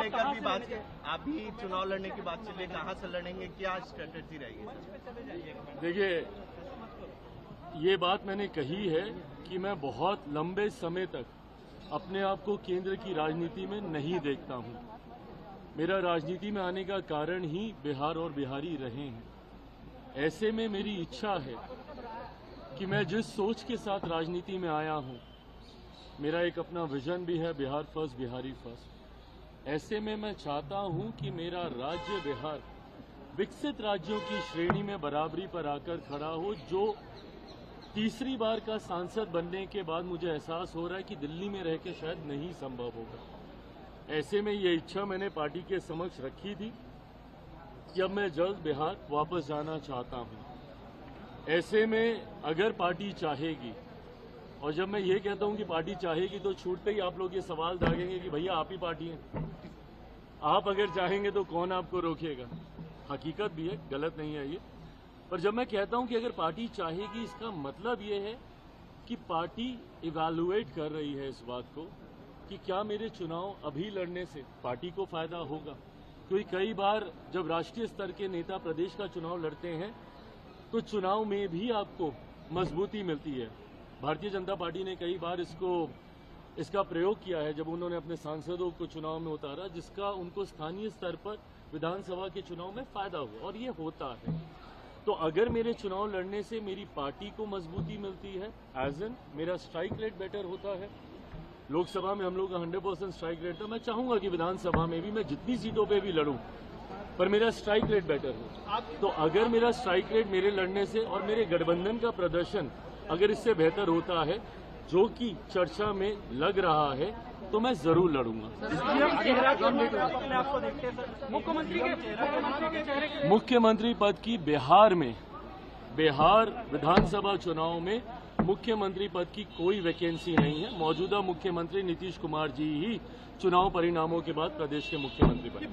लेकर भी बात, अभी चुनाव लड़ने की बात चल रही है, कहाँ से लड़ेंगे, क्या स्ट्रेटेजी रहेगी? देखिए, ये बात मैंने कही है कि मैं बहुत लंबे समय तक अपने आप को केंद्र की राजनीति में नहीं देखता हूं। मेरा राजनीति में आने का कारण ही बिहार और बिहारी रहे हैं। ऐसे में मेरी इच्छा है कि मैं जिस सोच के साथ राजनीति में आया हूं, मेरा एक अपना विजन भी है, बिहार फर्स्ट, बिहारी फर्स्ट। ऐसे में मैं चाहता हूं कि मेरा राज्य बिहार विकसित राज्यों की श्रेणी में बराबरी पर आकर खड़ा हो। जो तीसरी बार का सांसद बनने के बाद मुझे एहसास हो रहा है कि दिल्ली में रह के शायद नहीं संभव होगा। ऐसे में ये इच्छा मैंने पार्टी के समक्ष रखी थी कि अब मैं जल्द बिहार वापस जाना चाहता हूं। ऐसे में अगर पार्टी चाहेगी, और जब मैं ये कहता हूं कि पार्टी चाहेगी तो छूटते ही आप लोग ये सवाल दागेंगे कि भैया आप ही पार्टी हैं, आप अगर चाहेंगे तो कौन आपको रोकेगा। हकीकत भी है, गलत नहीं है ये। पर जब मैं कहता हूं कि अगर पार्टी चाहेगी, इसका मतलब ये है कि पार्टी इवैल्यूएट कर रही है इस बात को कि क्या मेरे चुनाव अभी लड़ने से पार्टी को फायदा होगा। क्योंकि कई बार जब राष्ट्रीय स्तर के नेता प्रदेश का चुनाव लड़ते हैं तो चुनाव में भी आपको मजबूती मिलती है। भारतीय जनता पार्टी ने कई बार इसका प्रयोग किया है जब उन्होंने अपने सांसदों को चुनाव में उतारा, जिसका उनको स्थानीय स्तर पर विधानसभा के चुनाव में फायदा हुआ, और ये होता है। तो अगर मेरे चुनाव लड़ने से मेरी पार्टी को मजबूती मिलती है, एज एन मेरा स्ट्राइक रेट बेटर होता है। लोकसभा में हम लोग का 100% स्ट्राइक रेट था। मैं चाहूंगा कि विधानसभा में भी मैं जितनी सीटों पे भी लड़ूं, पर मेरा स्ट्राइक रेट बेटर हो। तो अगर मेरा स्ट्राइक रेट मेरे लड़ने से और मेरे गठबंधन का प्रदर्शन अगर इससे बेहतर होता है, जो कि चर्चा में लग रहा है, तो मैं जरूर लड़ूंगा। मुख्यमंत्री पद की बिहार विधानसभा चुनाव में मुख्यमंत्री पद की कोई वैकेंसी नहीं है। मौजूदा मुख्यमंत्री नीतीश कुमार जी ही चुनाव परिणामों के बाद प्रदेश के मुख्यमंत्री बने।